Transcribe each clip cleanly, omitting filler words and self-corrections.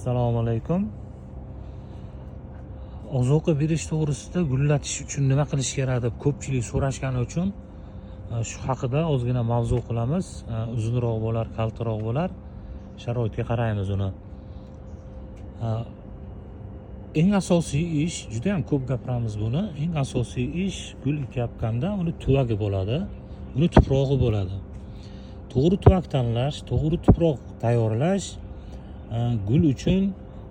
Assalomu alaykum. Ozuqa berish to'g'risida gullatish uchun nima qilish kerak deb ko'pchilik so'rashgani uchun shu haqida ozgina mavzu qilamiz. Uzunroq bo'lar, kaltaroq bo'lar. Sharoitga qaraymiz uni. Eng asosiy ish, juda ham ko'p gapiramiz buni. Eng asosiy ish gul ekayotganda uni tuvagi bo'ladi, uni tuprog'i bo'ladi. To'g'ri tuvak tanlash, to'g'ri tuproq tayyorlash gul uchun,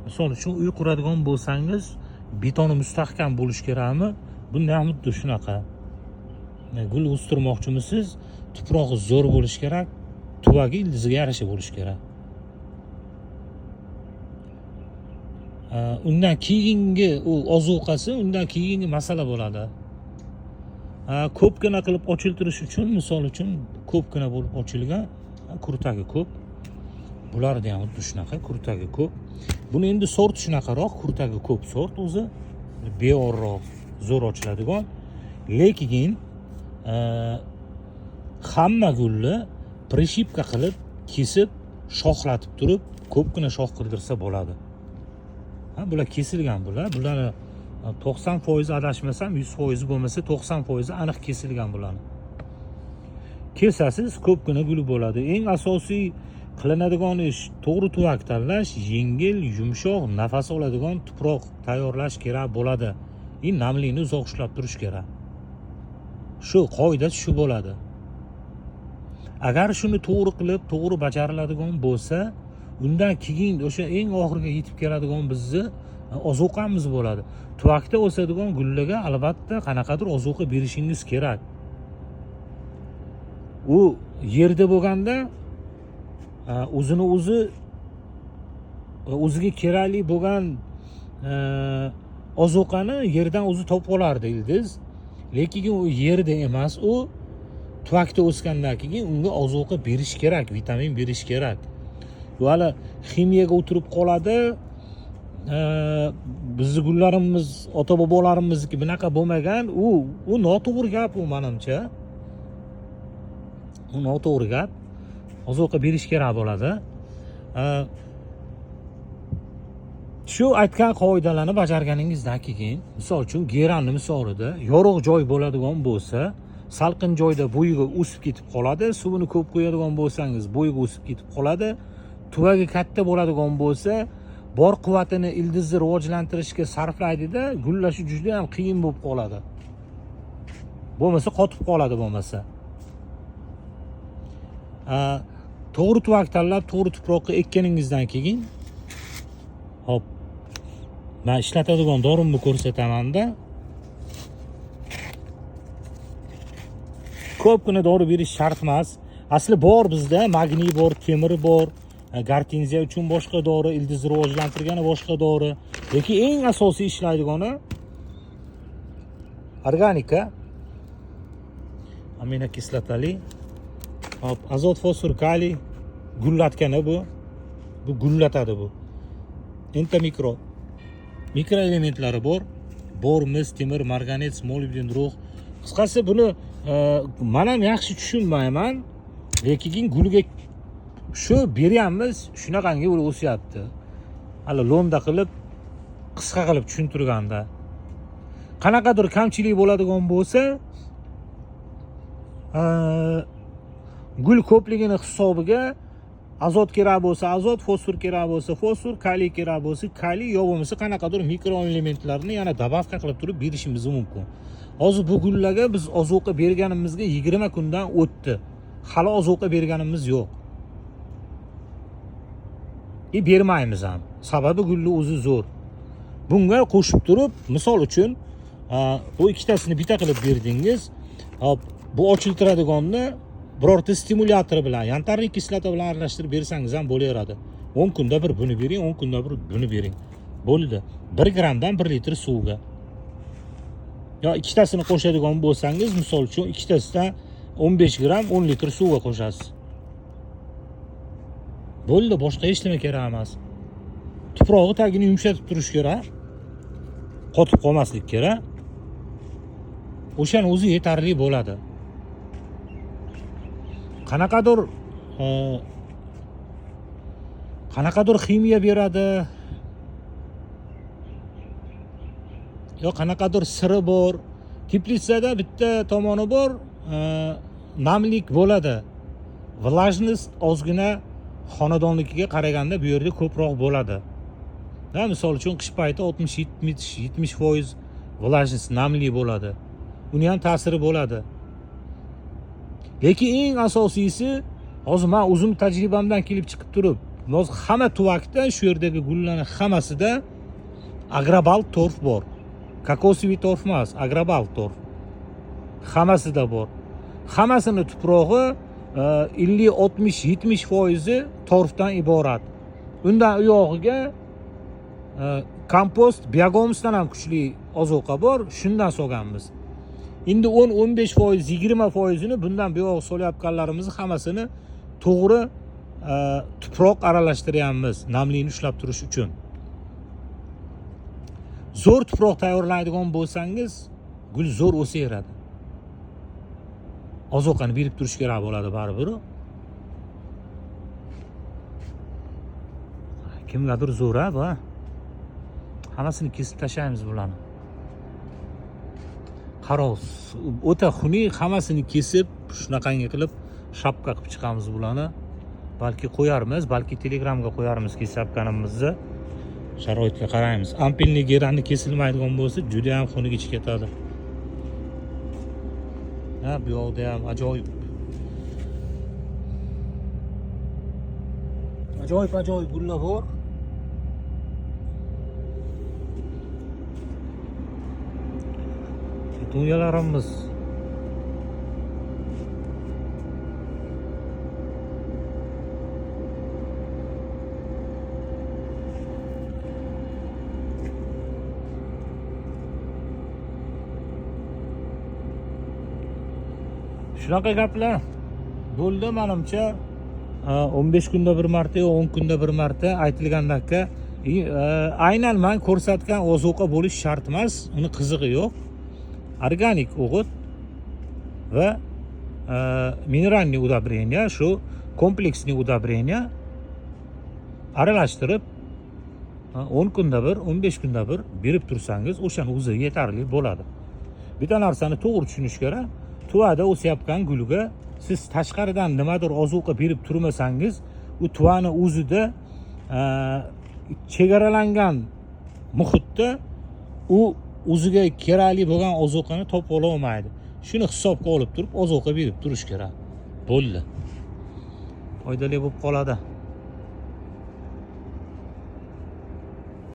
misol uchun uy quradigan bo'lsangiz, betoni mustahkam bo'lish kerakmi? Bunda ham xuddi shunaqa. Gul o'stirmoqchimisiz, tuprog'i zo'r bo'lish kerak, tuvagi ildiziga yarasha bo'lish kerak. Undan keyingi u ozuqasi, undan keyingi masala bo'ladi. Ko'pgina qilib ochiltirish uchun, misol uchun ko'pgina bo'lib ochilgan, kurtagi ko'p. Bularda ham xuddi shunaqa, kurtagi ko'p. Buni endi sort shunaqaroq, kurtagi ko'p sort o'zi beorroq, zo'r ochiladigan. Lekin hamma gulni prishipka qilib, kesib, shoxlatib turib, ko'pgina shox qildirsa bo'ladi. Bular kesilgan bular. Bularni 90% adashmasam, 100% bo'lmasa 90% aniq kesilgan bularni. Kesasiz, ko'pgina guli bo'ladi. Eng asosiy qilinadigan ish to'g'ri tuvak tanlash, yengil, yumshoq, nafas oladigan tuproq tayyorlash kerak bo'ladi. Namlikni uzoq ushlab turish kerak. Shu qoida shu bo'ladi. Agar shuni to'g'ri qilib, to'g'ri bajariladigan bo'lsa, undan keyin o'sha eng oxiriga yetib keladigan bizni ozuqamiz bo'ladi. Tuvakda o'sadigan gullarga albatta qanaqadir ozuqa berishingiz kerak. U yerda bo'lganda o'ziga kerakli bo'lgan ozuqani yerdan o'zi topib olardi ildiz. Lekin u yerda emas, u tuvakda o'sgandan keyin unga ozuqa berish kerak, vitamin berish kerak. Bu hali ximiyaga o'tirib qoladi. Bizni gullarimiz, ota-bobolarimizniki bunaqa bo'lmagan. U noto'g'ri gap, u menimcha. U noto'g'ri gap. Ozuqa berish kerak bo'ladi. Shu aytgan qoidalarni bajarganingizdan keyin, misol uchun geranni misolida yorug' joy bo'ladigan bo'lsa, salqin joyda bo'yiga o'sib ketib qoladi. Suvini ko'p qo'yadigan bo'lsangiz, bo'yiga o'sib ketib qoladi. Tuvagi katta bo'ladigan bo'lsa, bor quvvatini ildizni rivojlantirishga sarflaydi-da, gullashi juda ham qiyin bo'lib qoladi. Bo'lmasa qotib qoladi bo'lmasa. To'g'ri tuvak tanlab, to'g'ri tuproqqa ekkaningizdan keyin, hop, men ishlatadigan dorimni ko'rsataman-da. Ko'pgina dori berish shart emas. Asli bor bizda, magniy bor, temir bor, gartenziya uchun boshqa dori, ildizni rivojlantirgani boshqa dori. Lekin eng asosiy ishlaydigani organika, aminokislotali, hop, azot, fosfor, kaliy gullatgani bu. Bu gullatadi bu. Enta mikroelementlari bor. Bor, mis, temir, marganet, molibden, rux. Qisqasi buni men ham yaxshi tushunmayman. Lekin gulga shu beryapmiz, shunaqangi bo'lib o'syapti. Hali lo'nda qilib, qisqa qilib tushuntirganda. Qanaqadir kamchilik bo'ladigan bo'lsa, gul ko'pligini hisobiga azot kerak bo'lsa, azot, fosfor kerak bo'lsa, fosfor, kaliy kerak bo'lsa, kaliy, yo bo'lmasa qanaqadir mikroelementlarni yana dabavka qilib turib berishimiz mumkin. Hozir bu gullarga biz ozuqa berganimizga 20 kundan o'tdi. Hali ozuqa berganimiz yo'q. Bermaymiz ham. Sababi gulni o'zi zo'r. Bunga qo'shib turib, misol uchun, bu ikkitasini bitta qilib berdingiz, hop, bu ochiltiradiganni birorta stimulyator bilan, yantarlik kislota bilan aralashtirib bersangiz ham bo'laveradi. 10 kunda bir buni bering, 10 kunda bir buni bering. Bo'ldi. 1 gramdan 1 litr suvga. Yo ikkitasini qo'shadigan bo'lsangiz, misol uchun ikkitasidan 15 gram 10 litr suvga qo'shasiz. Bo'ldi, boshqa hech nima kerak emas. Tuprog'i tagini yumshatib turish kerak. Qotib qolmaslik kerak. O'shaning o'zi yetarli bo'ladi. Qanaqadir ximiya beradi, yo qanaqadir siri bor. Teplitsada bitta tomoni bor, namlik bo'ladi. Влажность ozgina xonadonligiga qaraganda bu yerda ko'proq bo'ladi. Da, misol uchun qish payti 60-70% влажность namlik bo'ladi. Uni ham ta'siri bo'ladi. Lekin eng asosiysi, hozir men o'zim tajribamdan kelib chiqib turib, hozir hamma tuvakda shu yerdagi gullarning hammasida agrobalt torf bor. Kokosiy torf emas, agrobalt torf. Hammasida bor. Hammasini tuprog'i 50-60-70% torfdan iborat. Undan u yog'iga kompost, biogomosdan ham kuchli ozuqa bor, shundan solganmiz. Endi 10-15%, 20%ni bundan buyog'i solayotganlarimiz hammasini to'g'ri tuproq aralashtiryapmiz, namlikni ushlab turish uchun. Zo'r tuproq tayyorlaydigan bo'lsangiz, gul zo'r o'saveradi. Ozuqani berib turish kerak bo'ladi baribir. Kimgadir zo'r bu. Hammasini kesib tashlaymiz bularni. Qaros, o'ta xunuk, hammasini kesib, shunaqangi qilib shapka qilib chiqamiz bularni. Balki qo'yarmiz, balki Telegramga qo'yarmiz kesayotganimizni. Sharoitga qaraymiz. Ampelli geranni kesilmaydigan bo'lsa, juda ham xunuk ichib ketadi. Ha, bu yoqda ham ajoyib. Ajoyib gullar bor. Dunyolarimiz shunaqa gaplar bo'ldi menimcha. 15 kunda bir marta, 10 kunda bir marta aytilgandakka aynan men ko'rsatgan ozuqa bo'lish shart emas, uni qizig'i yo'q. Organik o'g'it va mineralniy удобрение, shu kompleksniy удобрение aralashtirib 10 kunda bir, 15 kunda bir berib tursangiz, o'shani o'zi yetarli bo'ladi. Bitta narsani to'g'ri tushunish kerak. Tuvada o'sayotgan gulga siz tashqaridan nimadir ozuqa berib turmasangiz, u tuvani o'zida chegaralangan muhitda u o'ziga kerakli bo'lgan ozuqani topib ola olmaydi. Shuni hisobga olib turib ozuqa berib turish kerak. Bo'ldi. Foydali bo'lib qoladi.